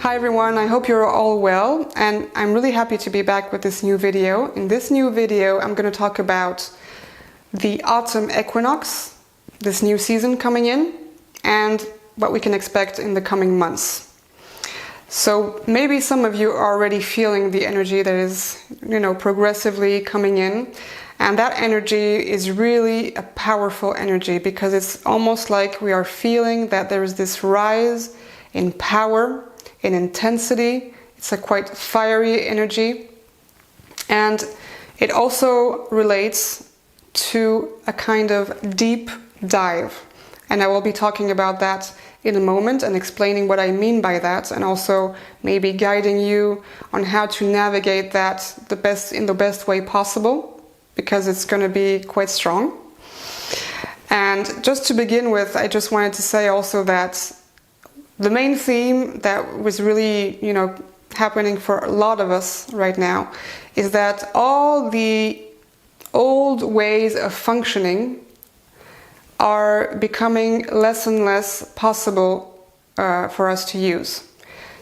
Hi everyone, I hope you're all well, and I'm really happy to be back with this new video. In this new video, I'm going to talk about the autumn equinox, this new season coming in, and what we can expect in the coming months. So maybe some of you are already feeling the energy that is, progressively coming in. And that energy is really a powerful energy because it's almost like we are feeling that there is this rise in power, in intensity. It's a quite fiery energy. And it also relates to a kind of deep dive. And I will be talking about that in a moment and explaining what I mean by that, and also maybe guiding you on how to navigate that in the best way possible, because it's going to be quite strong. And just to begin with, I just wanted to say also that the main theme that was really, happening for a lot of us right now is that all the old ways of functioning are becoming less and less possible for us to use.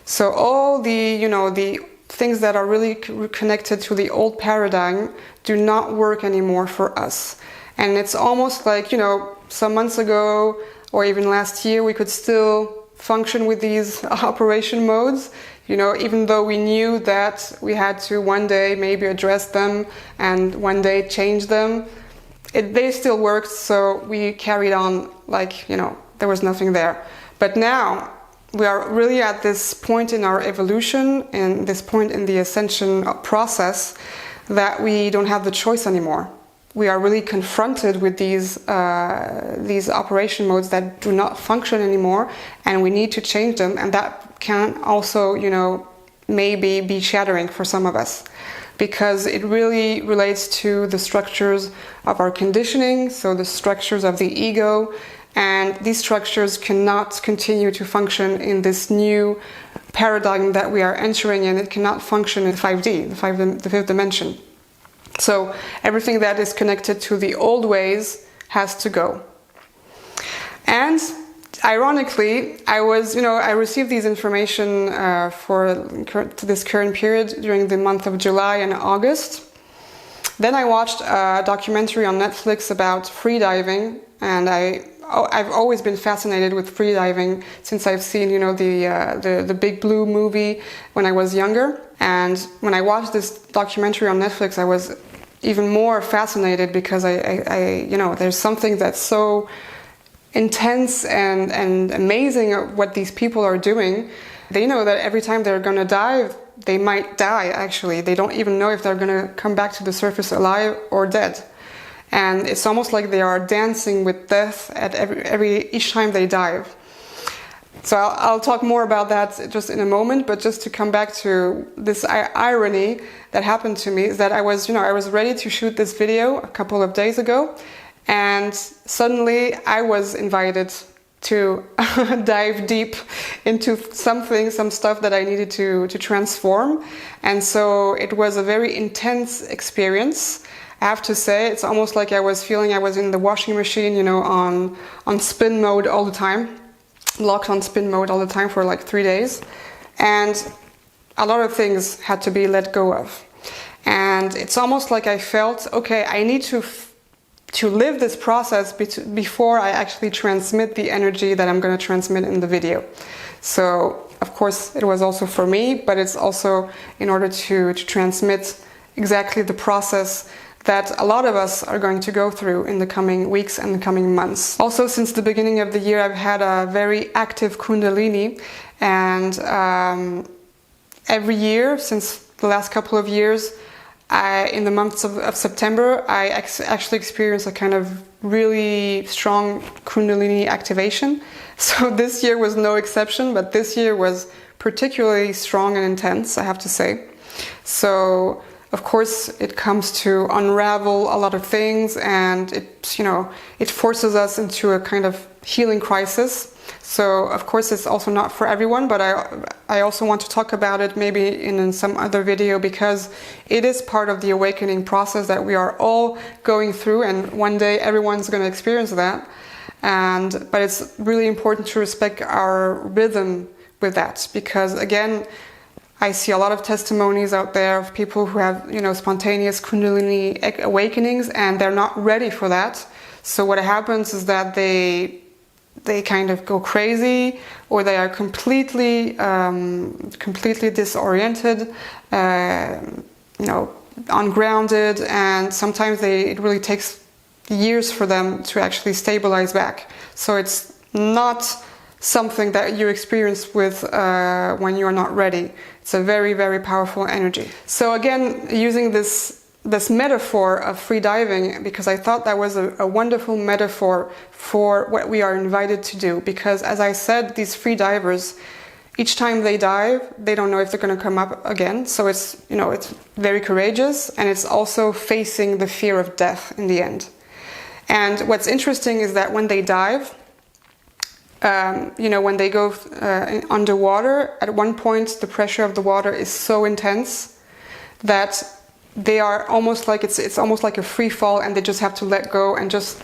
So all the things that are really connected to the old paradigm do not work anymore for us. And it's almost like, some months ago or even last year, we could still function with these operation modes, even though we knew that we had to one day maybe address them and one day change them. They still worked, so we carried on like, there was nothing there. But now we are really at this point in our evolution and this point in the ascension process that we don't have the choice anymore. We are really confronted with these operation modes that do not function anymore, and we need to change them, and that can also, maybe be shattering for some of us, because it really relates to the structures of our conditioning, so the structures of the ego, and these structures cannot continue to function in this new paradigm that we are entering in. It cannot function in 5D, the fifth dimension. So everything that is connected to the old ways has to go. And ironically, I received these information for this current period during the month of July and August. Then I watched a documentary on Netflix about freediving, and I've always been fascinated with freediving since I've seen, the Big Blue movie when I was younger. And when I watched this documentary on Netflix, I was even more fascinated because there's something that's so intense and amazing at what these people are doing. They know that every time they're going to dive, they might die, actually. They don't even know if they're going to come back to the surface alive or dead. And it's almost like they are dancing with death at each time they dive. So I'll talk more about that just in a moment, but just to come back to this irony that happened to me is that I was ready to shoot this video a couple of days ago, and suddenly I was invited to dive deep into some stuff that I needed to transform. And so it was a very intense experience. I have to say, it's almost like I was feeling I was in the washing machine, on spin mode all the time, locked on spin mode all the time for like 3 days. And a lot of things had to be let go of. And it's almost like I felt, okay, I need to live this process before I actually transmit the energy that I'm going to transmit in the video. So, of course, it was also for me, but it's also in order to transmit exactly the process that a lot of us are going to go through in the coming weeks and the coming months. Also, since the beginning of the year, I've had a very active Kundalini, and every year, since the last couple of years, in the months of September, I actually experienced a kind of really strong Kundalini activation. So this year was no exception, but this year was particularly strong and intense, I have to say. So, of course, it comes to unravel a lot of things, and it forces us into a kind of healing crisis. So, of course, it's also not for everyone, but I also want to talk about it maybe in some other video, because it is part of the awakening process that we are all going through, and one day everyone's going to experience that. But it's really important to respect our rhythm with that, because again, I see a lot of testimonies out there of people who have, spontaneous Kundalini awakenings, and they're not ready for that. So what happens is that they kind of go crazy, or they are completely disoriented, ungrounded, and sometimes it really takes years for them to actually stabilize back. So it's not something that you experience with when you are not ready. It's a very, very powerful energy. So again, using this metaphor of free diving, because I thought that was a wonderful metaphor for what we are invited to do. Because as I said, these free divers, each time they dive, they don't know if they're going to come up again. So it's very courageous, and it's also facing the fear of death in the end. And what's interesting is that when they dive, when they go underwater, at one point the pressure of the water is so intense that they are almost like it's almost like a free fall, and they just have to let go and just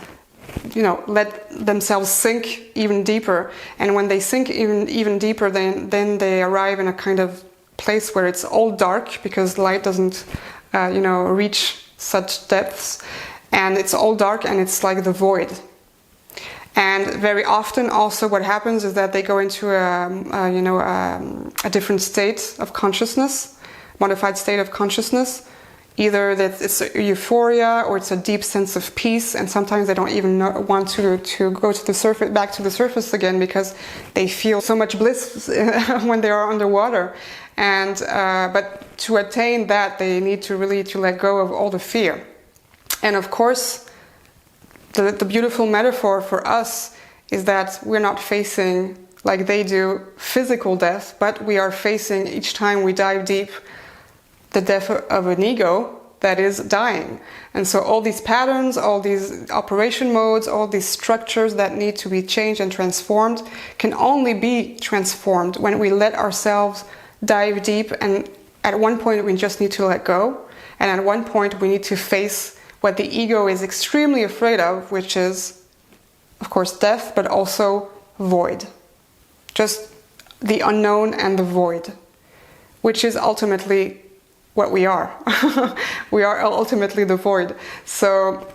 let themselves sink even deeper. And when they sink even deeper, then they arrive in a kind of place where it's all dark, because light doesn't reach such depths, and it's all dark, and it's like the void. And very often also what happens is that they go into a different state of consciousness, modified state of consciousness. Either that it's a euphoria, or it's a deep sense of peace, and sometimes they don't even want to go to the surface, back to the surface again, because they feel so much bliss when they are underwater. And but to attain that, they need to let go of all the fear. And of course, the beautiful metaphor for us is that we're not facing, like they do, physical death, but we are facing, each time we dive deep, the death of an ego that is dying. And so all these patterns, all these operation modes, all these structures that need to be changed and transformed can only be transformed when we let ourselves dive deep. And at one point we just need to let go, and at one point we need to face what the ego is extremely afraid of, which is, of course, death, but also void. Just the unknown and the void, which is ultimately what we are. We are ultimately the void. So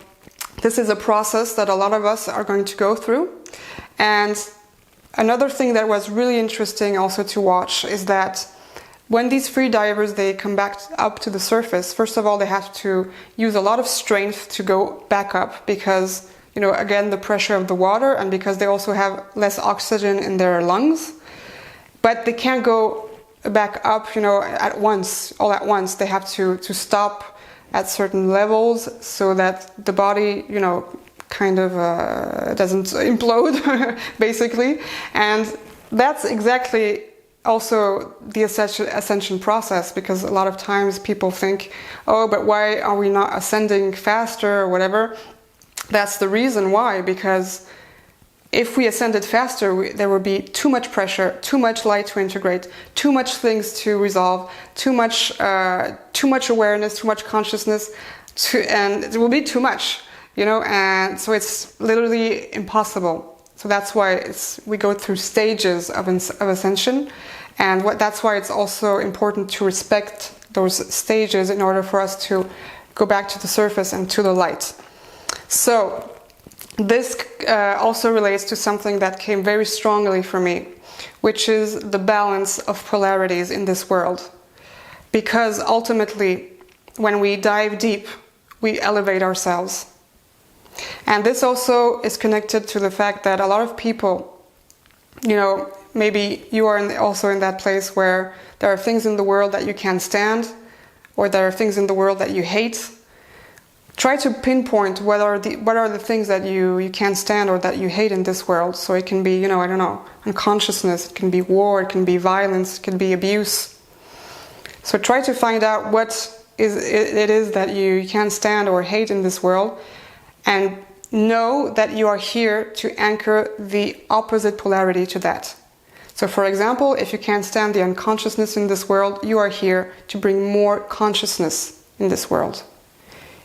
this is a process that a lot of us are going to go through. And another thing that was really interesting also to watch is that when these free divers, they come back up to the surface, first of all, they have to use a lot of strength to go back up, because, again, the pressure of the water, and because they also have less oxygen in their lungs. But they can't go back up, all at once. They have to stop at certain levels so that the body, kind of doesn't implode, basically. And that's exactly also the ascension process, because a lot of times people think, oh, but why are we not ascending faster or whatever? That's the reason why, because if we ascended faster, there would be too much pressure, too much light to integrate, too much things to resolve, too much awareness, too much consciousness, and it will be too much, and so it's literally impossible. So that's why we go through stages of ascension, and that's why it's also important to respect those stages in order for us to go back to the surface and to the light. So this also relates to something that came very strongly for me, which is the balance of polarities in this world. Because ultimately, when we dive deep, we elevate ourselves. And this also is connected to the fact that a lot of people, maybe you are also in that place where there are things in the world that you can't stand, or there are things in the world that you hate. Try to pinpoint what are the things that you can't stand or that you hate in this world. So it can be, unconsciousness, it can be war, it can be violence, it can be abuse. So try to find out what it is that you can't stand or hate in this world, and know that you are here to anchor the opposite polarity to that. So for example, if you can't stand the unconsciousness in this world, you are here to bring more consciousness in this world.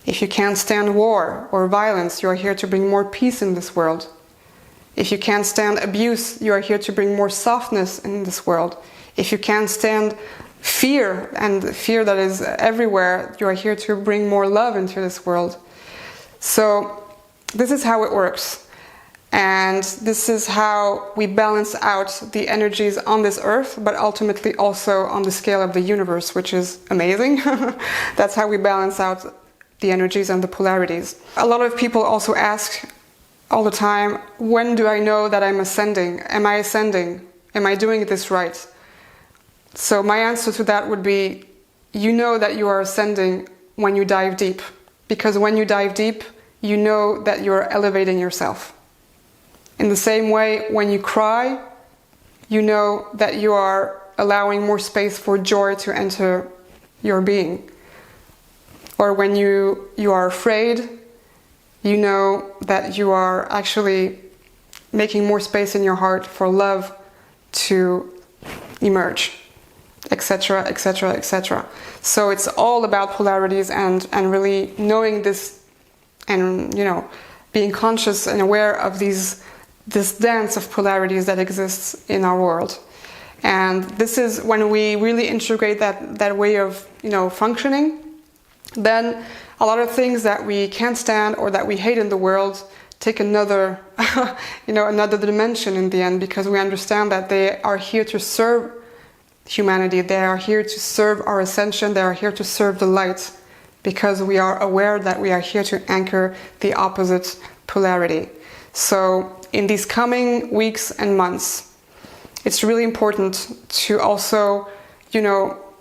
If you can't stand war or violence, you are here to bring more peace in this world. If you can't stand abuse, you are here to bring more softness in this world. If you can't stand fear, and fear that is everywhere, you are here to bring more love into this world. So this is how it works. And this is how we balance out the energies on this earth, but ultimately also on the scale of the universe, which is amazing. That's how we balance out the energies and the polarities. A lot of people also ask all the time, when do I know that I'm ascending? Am I ascending? Am I doing this right? So my answer to that would be, you know that you are ascending when you dive deep. Because when you dive deep, you know that you are elevating yourself. In the same way, when you cry, you know that you are allowing more space for joy to enter your being. Or when you are afraid, you know that you are actually making more space in your heart for love to emerge, etc., etc., etc. So it's all about polarities and really knowing this, and being conscious and aware of this dance of polarities that exists in our world. And this is when we really integrate that way of functioning, then a lot of things that we can't stand or that we hate in the world take another another dimension in the end, because we understand that they are here to serve humanity. They are here to serve our ascension. They are here to serve the light, because we are aware that we are here to anchor the opposite polarity. So in these coming weeks and months, it's really important to also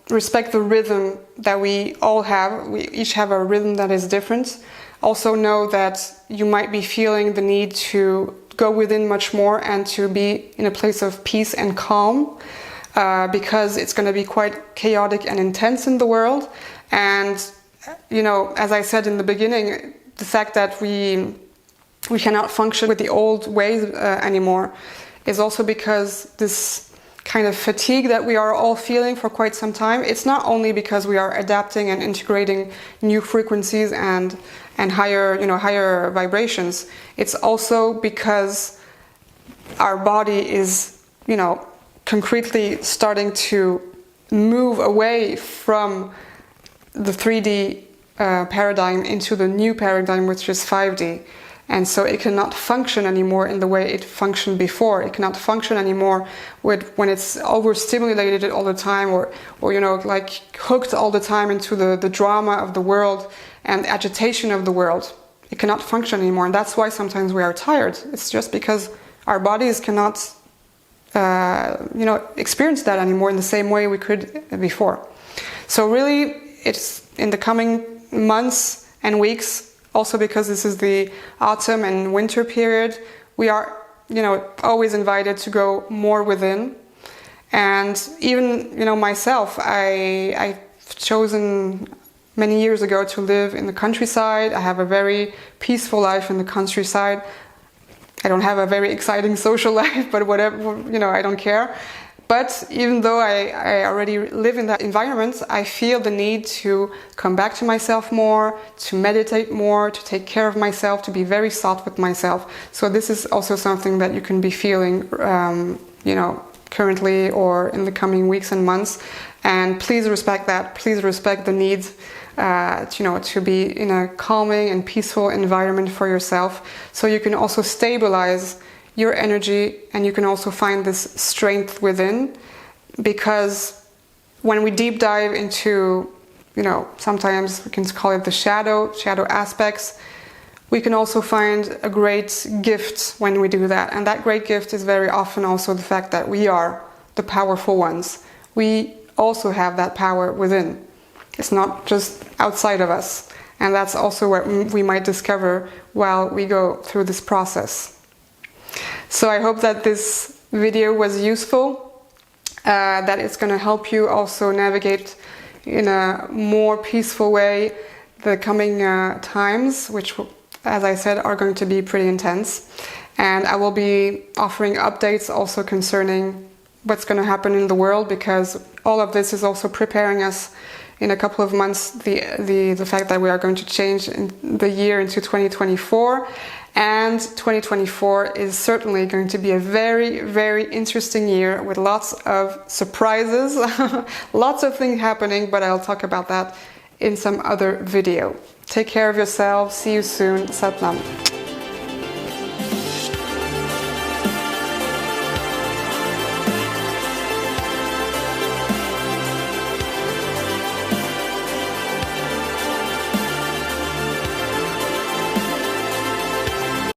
respect the rhythm that we all have. We each have a rhythm that is different. Also know that you might be feeling the need to go within much more and to be in a place of peace and calm, because it's going to be quite chaotic and intense in the world. And as I said in the beginning, the fact that we cannot function with the old ways anymore is also because this kind of fatigue that we are all feeling for quite some time. It's not only because we are adapting and integrating new frequencies and higher vibrations. It's also because our body is concretely starting to move away from the 3D paradigm into the new paradigm, which is 5D. And so it cannot function anymore in the way it functioned before. It cannot function anymore when it's overstimulated all the time, or hooked all the time into the drama of the world and agitation of the world. It cannot function anymore, and that's why sometimes we are tired. It's just because our bodies cannot experience that anymore in the same way we could before. So really, it's in the coming months and weeks, also because this is the autumn and winter period, we are, always invited to go more within. And even, myself, I've chosen many years ago to live in the countryside. I have a very peaceful life in the countryside. I don't have a very exciting social life, but whatever, I don't care. But even though I already live in that environment, I feel the need to come back to myself more, to meditate more, to take care of myself, to be very soft with myself. So this is also something that you can be feeling, currently or in the coming weeks and months. And please respect that. Please respect the need, to be in a calming and peaceful environment for yourself, so you can also stabilize your energy, and you can also find this strength within. Because when we deep dive into, sometimes we can call it the shadow aspects, we can also find a great gift when we do that. And that great gift is very often also the fact that we are the powerful ones. We also have that power within. It's not just outside of us. And that's also what we might discover while we go through this process. So I hope that this video was useful, that it's going to help you also navigate in a more peaceful way the coming times, which, as I said, are going to be pretty intense. And I will be offering updates also concerning what's going to happen in the world, because all of this is also preparing us in a couple of months the fact that we are going to change the year into 2024. And 2024 is certainly going to be a very, very interesting year with lots of surprises, lots of things happening, but I'll talk about that in some other video. Take care of yourselves. See you soon. Sat Nam.